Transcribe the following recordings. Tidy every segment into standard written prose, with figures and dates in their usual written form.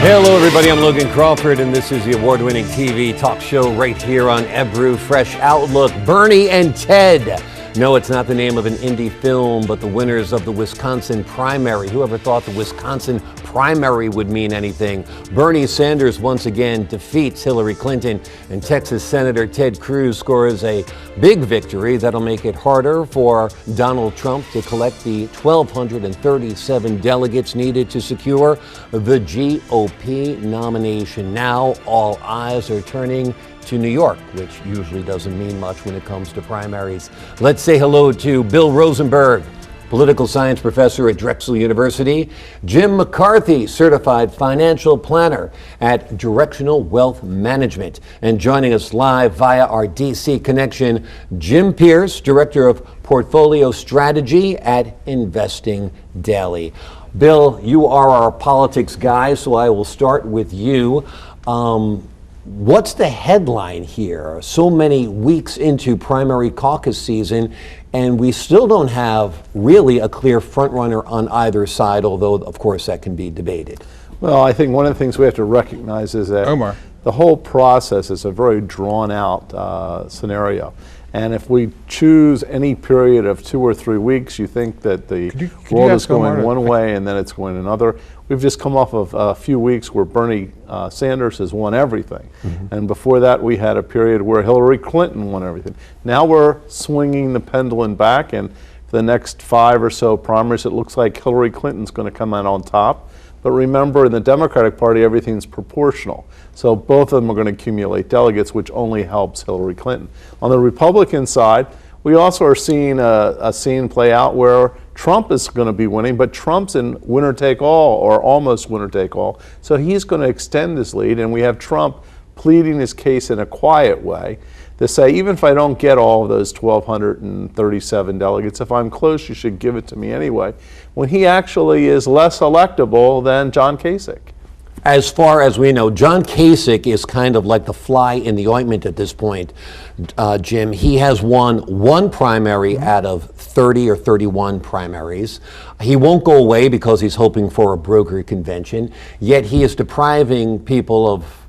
Hello, everybody. I'm Logan Crawford, and this is the award-winning TV talk show right here on Ebru Fresh Outlook. Bernie and Ted. No, it's not the name of an indie film, but the winners of the Wisconsin primary. Whoever thought the Wisconsin primary would mean anything? Bernie Sanders once again defeats Hillary Clinton, and Texas Senator Ted Cruz scores a big victory that'll make it harder for Donald Trump to collect the 1,237 delegates needed to secure the GOP nomination. Now all eyes are turning to New York, which usually doesn't mean much when it comes to primaries. Let's say hello to Bill Rosenberg, political science professor at Drexel University, Jim McCarthy, certified financial planner at Directional Wealth Management, and joining us live via our DC connection, Jim Pearce, director of portfolio strategy at Investing Daily. Bill, you are our politics guy, so I will start with you. What's the headline here? So many weeks into primary caucus season, and we still don't have really a clear frontrunner on either side, although, of course, that can be debated. Well, I think one of the things we have to recognize is that the whole process is a very drawn-out scenario. And if we choose any period of 2 or 3 weeks, you think that the world is going one way and then it's going another. We've just come off of a few weeks where Bernie Sanders has won everything. And before that, we had a period where Hillary Clinton won everything. Now we're swinging the pendulum back, and for the next 5 or so primaries, it looks like Hillary Clinton's going to come out on top. But remember, in the Democratic Party, everything's proportional. So both of them are going to accumulate delegates, which only helps Hillary Clinton. On the Republican side, we also are seeing a scene play out where Trump is going to be winning, but Trump's in winner-take-all, or almost winner-take-all. So he's going to extend his lead, and we have Trump pleading his case in a quiet way to say, even if I don't get all of those 1,237 delegates, if I'm close, you should give it to me anyway, when he actually is less electable than John Kasich. As far as we know, John Kasich is kind of like the fly in the ointment at this point, Jim. He has won one primary out of 30 or 31 primaries. He won't go away because he's hoping for a broker convention, yet he is depriving people of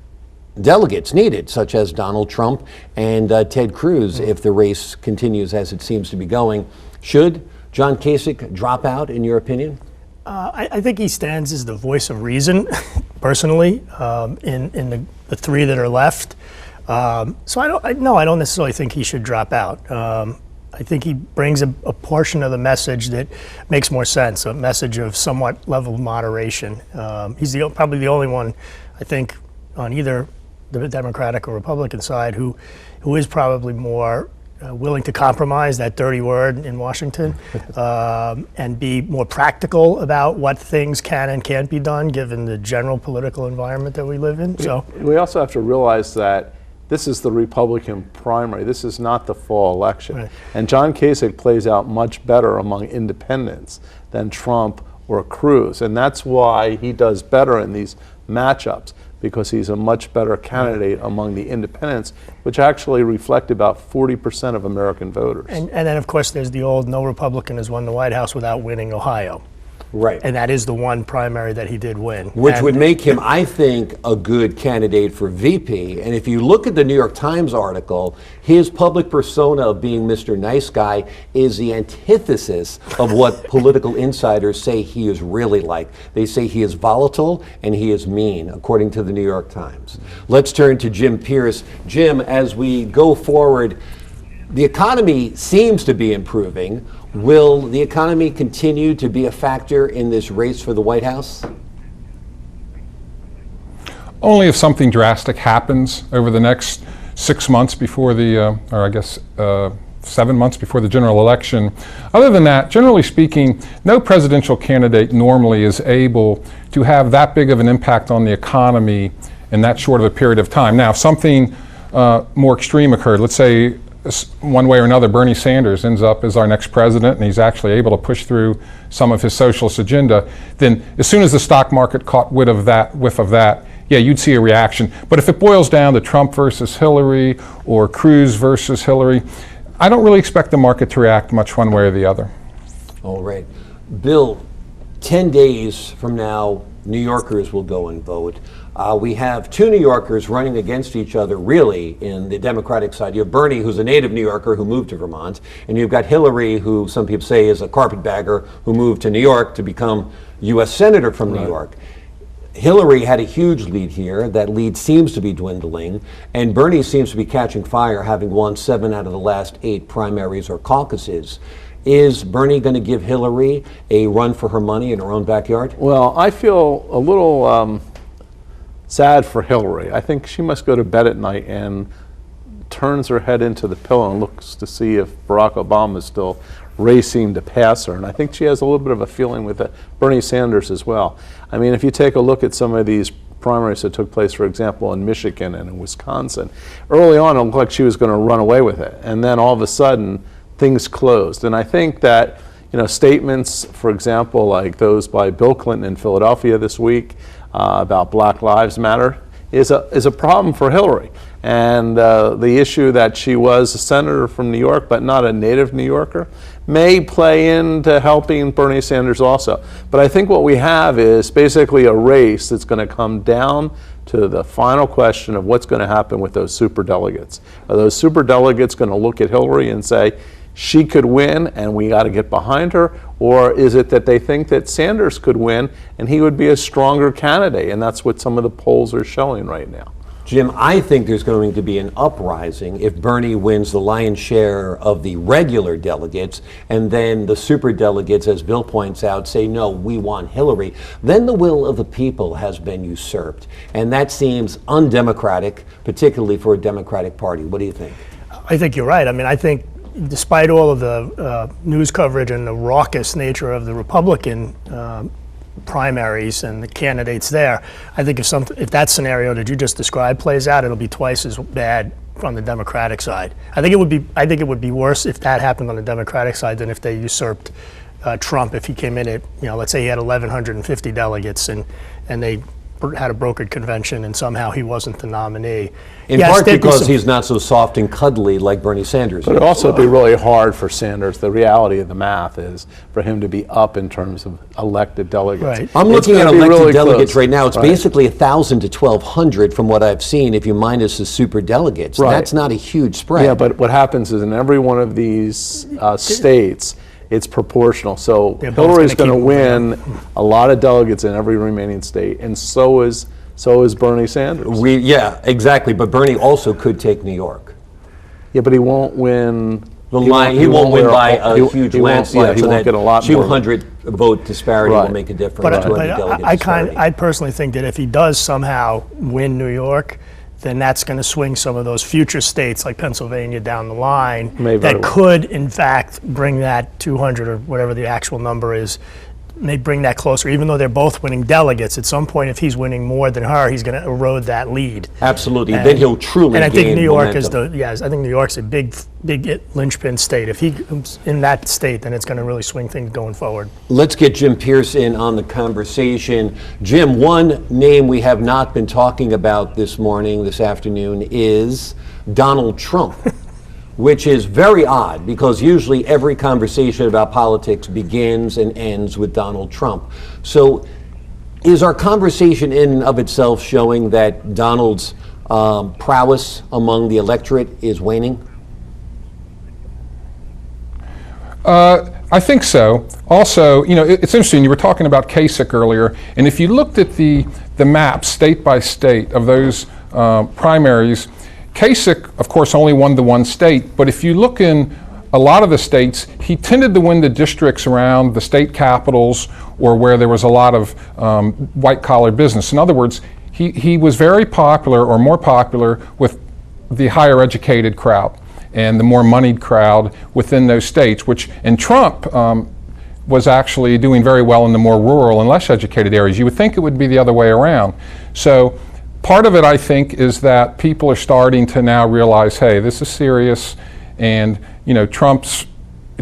delegates needed, such as Donald Trump and Ted Cruz, if the race continues as it seems to be going. Should John Kasich drop out, in your opinion? I think he stands as the voice of reason, personally, in the three that are left. So I don't necessarily think he should drop out. I think he brings a portion of the message that makes more sense, a message of somewhat level of moderation. He's probably the only one, I think, on either the Democratic or Republican side who is probably more willing to compromise, that dirty word in Washington, and be more practical about what things can and can't be done given the general political environment that we live in. So we also have to realize that this is the Republican primary. This is not the fall election. Right. And John Kasich plays out much better among independents than Trump or Cruz. And that's why he does better in these matchups, because he's a much better candidate among the independents, which actually reflect about 40% of American voters. And then, of course, there's the old no Republican has won the White House without winning Ohio. Right. And that is the one primary that he did win. Which would make him, I think, a good candidate for VP. And if you look at the New York Times article, his public persona of being Mr. Nice Guy is the antithesis of what political insiders say he is really like. They say he is volatile and he is mean, according to the New York Times. Let's turn to Jim Pearce. Jim, as we go forward, the economy seems to be improving. Will the economy continue to be a factor in this race for the White House? Only if something drastic happens over the next 6 months before the, 7 months before the general election. Other than that, generally speaking, no presidential candidate normally is able to have that big of an impact on the economy in that short of a period of time. Now, if something more extreme occurred, let's say one way or another, Bernie Sanders ends up as our next president and he's actually able to push through some of his socialist agenda, then as soon as the stock market caught whiff of that, yeah, you'd see a reaction. But if it boils down to Trump versus Hillary or Cruz versus Hillary, I don't really expect the market to react much one way or the other. All right. Bill, 10 days from now, New Yorkers will go and vote. We have two New Yorkers running against each other, really, in the Democratic side. You have Bernie, who's a native New Yorker who moved to Vermont, and you've got Hillary, who some people say is a carpetbagger who moved to New York to become U.S. Senator from New York. Hillary had a huge lead here. That lead seems to be dwindling, and Bernie seems to be catching fire, having won 7 out of the last 8 primaries or caucuses. Is Bernie going to give Hillary a run for her money in her own backyard? Well, I feel a little sad for Hillary. I think she must go to bed at night and turns her head into the pillow and looks to see if Barack Obama is still racing to pass her. And I think she has a little bit of a feeling with Bernie Sanders as well. I mean, if you take a look at some of these primaries that took place, for example, in Michigan and in Wisconsin, early on it looked like she was going to run away with it. And then all of a sudden, things closed. And I think that, you know, statements, for example, like those by Bill Clinton in Philadelphia this week about Black Lives Matter is a problem for Hillary. And the issue that she was a senator from New York but not a native New Yorker may play into helping Bernie Sanders also. But I think what we have is basically a race that's going to come down to the final question of what's going to happen with those superdelegates. Are those superdelegates going to look at Hillary and say, she could win and we got to get behind her? Or is it that they think that Sanders could win and he would be a stronger candidate? And that's what some of the polls are showing right now. Jim, I think there's going to be an uprising if Bernie wins the lion's share of the regular delegates, and then the superdelegates, as Bill points out, say, no, we want Hillary. Then the will of the people has been usurped. And that seems undemocratic, particularly for a Democratic Party. What do you think? I think you're right. I mean, I think despite all of the news coverage and the raucous nature of the Republican primaries and the candidates there, I think if that scenario that you just described plays out, it'll be twice as bad on the Democratic side. I think it would be worse if that happened on the Democratic side than if they usurped Trump. If he came in at, you know, let's say he had 1,150 delegates and they had a brokered convention and somehow he wasn't the nominee. In part because he's not so soft and cuddly like Bernie Sanders. But it'd also be really hard for Sanders. The reality of the math is for him to be up in terms of elected delegates. Right. I'm looking at elected really delegates close. right now. It's basically 1,000 to 1,200 from what I've seen if you minus the super delegates. Right. That's not a huge spread. Yeah, but what happens is in every one of these states, it's proportional. So Hillary's going to win a lot of delegates in every remaining state, and so is Bernie Sanders. Yeah, exactly. But Bernie also could take New York. Yeah, but he won't win. He won't win by a huge landslide. He won't get a lot more. 200 vote disparity will make a difference. But I personally think that if he does somehow win New York, then that's going to swing some of those future states like Pennsylvania down the line that could, in fact, bring that 200 or whatever the actual number is, may bring that closer. Even though they're both winning delegates, at some point, if he's winning more than her, he's going to erode that lead. Absolutely. Then he'll truly. And I think New York momentum. I think New York's a big linchpin state. If he's in that state, then it's going to really swing things going forward. Let's get Jim Pearce in on the conversation. Jim, one name we have not been talking about this afternoon, is Donald Trump. Which is very odd because usually every conversation about politics begins and ends with Donald Trump. So is our conversation in and of itself showing that Donald's prowess among the electorate is waning? I think so. Also, you know, it's interesting, you were talking about Kasich earlier, and if you looked at the map state by state of those primaries, Kasich, of course, only won the one state, but if you look in a lot of the states, he tended to win the districts around the state capitals or where there was a lot of white-collar business. In other words, he was very popular or more popular with the higher educated crowd and the more moneyed crowd within those states, and Trump was actually doing very well in the more rural and less educated areas. You would think it would be the other way around. So part of it, I think, is that people are starting to now realize, hey, this is serious, and you know, Trump's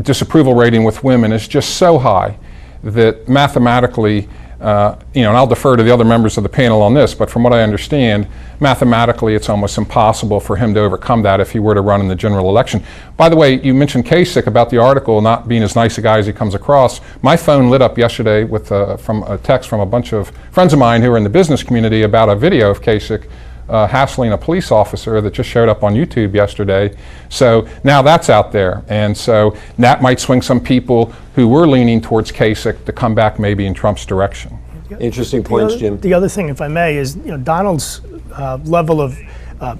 disapproval rating with women is just so high that mathematically and I'll defer to the other members of the panel on this, but from what I understand, mathematically it's almost impossible for him to overcome that if he were to run in the general election. By the way, you mentioned Kasich about the article not being as nice a guy as he comes across. My phone lit up yesterday with from a text from a bunch of friends of mine who are in the business community about a video of Kasich hassling a police officer that just showed up on YouTube yesterday. So now that's out there, and so that might swing some people who were leaning towards Kasich to come back maybe in Trump's direction. Interesting points, Jim. The other thing, if I may, is Donald's level of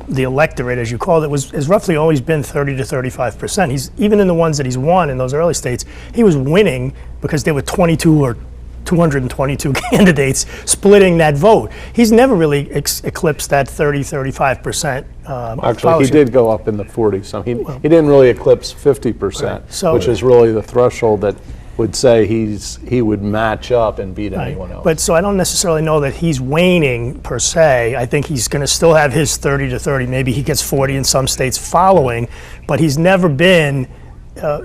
the electorate, as you called it, has roughly always been 30 to 35%. He's even in the ones that he's won in those early states, he was winning because there were 22 or 222 candidates splitting that vote. He's never really eclipsed that 30-35%. Actually, he did go up in the 40s. He didn't really eclipse 50%, right. Which is really the threshold that would say he would match up and beat anyone else. But so I don't necessarily know that he's waning per se. I think he's going to still have his 30 to 30. Maybe he gets 40 in some states following, but he's never been.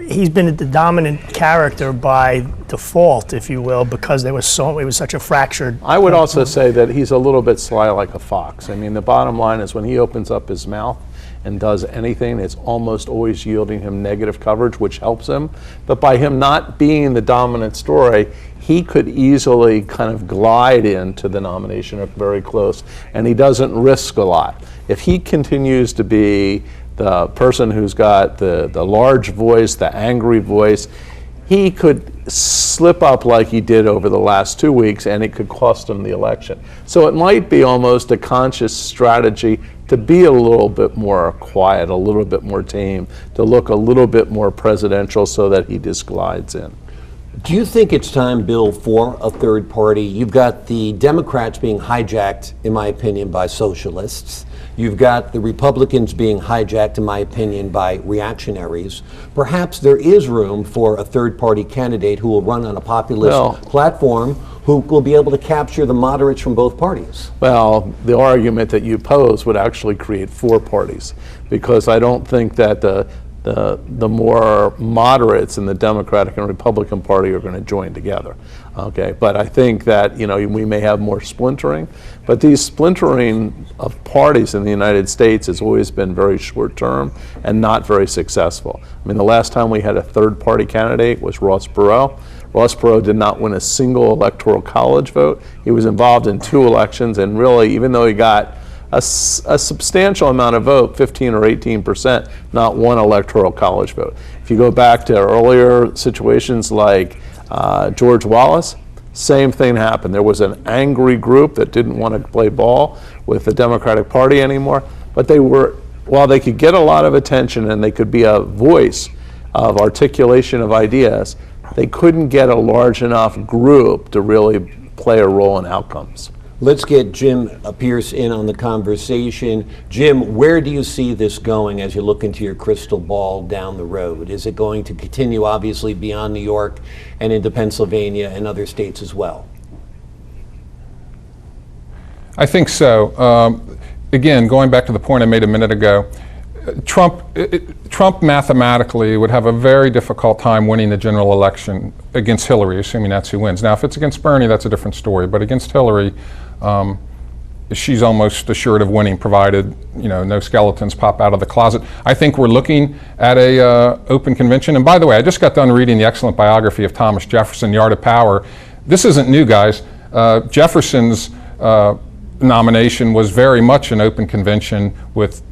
He's been the dominant character by default, if you will, because it was such a fractured. I would also say that he's a little bit sly like a fox. I mean, the bottom line is when he opens up his mouth and does anything, it's almost always yielding him negative coverage, which helps him. But by him not being the dominant story, he could easily kind of glide into the nomination or very close, and he doesn't risk a lot. If he continues to be the person who's got the large voice, the angry voice, he could slip up like he did over the last 2 weeks, and it could cost him the election. So it might be almost a conscious strategy to be a little bit more quiet, a little bit more tame, to look a little bit more presidential so that he just glides in. Do you think it's time, Bill, for a third party? You've got the Democrats being hijacked, in my opinion, by socialists. You've got the Republicans being hijacked, in my opinion, by reactionaries. Perhaps there is room for a third-party candidate who will run on a populist platform who will be able to capture the moderates from both parties. Well, the argument that you pose would actually create four parties, because I don't think that the more moderates in the Democratic and Republican Party are going to join together. Okay, but I think that we may have more splintering, but these splintering of parties in the United States has always been very short term and not very successful. I mean, the last time we had a third party candidate was Ross Perot. Ross Perot did not win a single electoral college vote. He was involved in 2 elections, and really, even though he got a substantial amount of vote, 15 or 18%, not one electoral college vote. If you go back to earlier situations like George Wallace, same thing happened. There was an angry group that didn't want to play ball with the Democratic Party anymore, but while they could get a lot of attention and they could be a voice of articulation of ideas, they couldn't get a large enough group to really play a role in outcomes. Let's get Jim Pearce in on the conversation. Jim, where do you see this going as you look into your crystal ball down the road? Is it going to continue, obviously, beyond New York and into Pennsylvania and other states as well? I think so. Again, going back to the point I made a minute ago, Trump mathematically would have a very difficult time winning the general election against Hillary, assuming that's who wins. Now, if it's against Bernie, that's a different story. But against Hillary, she's almost assured of winning, provided no skeletons pop out of the closet. I think we're looking at a open convention. And by the way, I just got done reading the excellent biography of Thomas Jefferson, The Art of Power. This isn't new, guys. Jefferson's nomination was very much an open convention with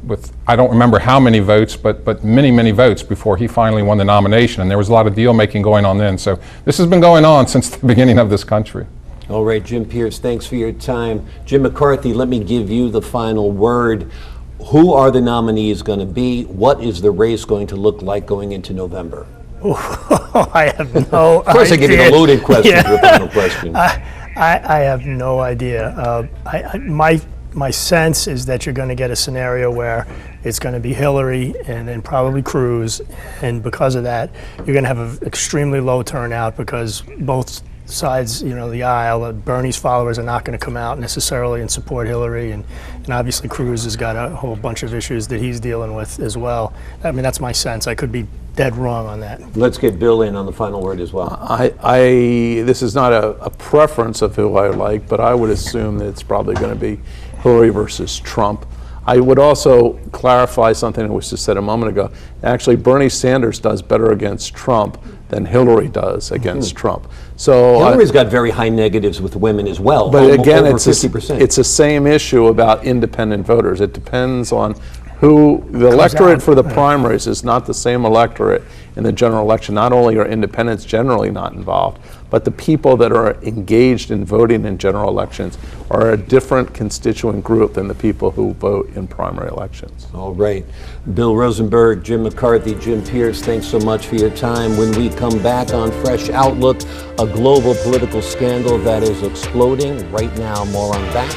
I don't remember how many votes, but many votes before he finally won the nomination, and there was a lot of deal making going on then. So this has been going on since the beginning of this country. All right, Jim Pearce, thanks for your time. Jim McCarthy, let me give you the final word. Who are the nominees going to be? What is the race going to look like going into November? I have no idea. Of course, I give you the loaded question, your final question. I have no idea. My sense is that you're going to get a scenario where it's going to be Hillary and then probably Cruz, and because of that, you're going to have an extremely low turnout because both sides, the aisle. Bernie's followers are not going to come out necessarily and support Hillary, and obviously Cruz has got a whole bunch of issues that he's dealing with as well. I mean, that's my sense. I could be dead wrong on that. Let's get Bill in on the final word as well. This is not a preference of who I like, but I would assume that it's probably going to be Hillary versus Trump. I would also clarify something that was just said a moment ago. Actually, Bernie Sanders does better against Trump than Hillary does against Trump. So Hillary's got very high negatives with women as well. But again, over it's 50%. it's the same issue about independent voters. It depends on who the electorate for the primaries is not the same electorate in the general election. Not only are independents generally not involved, but the people that are engaged in voting in general elections are a different constituent group than the people who vote in primary elections. All right. Bill Rosenberg, Jim McCarthy, Jim Pearce, thanks so much for your time. When we come back on Fresh Outlook, a global political scandal that is exploding right now. More on that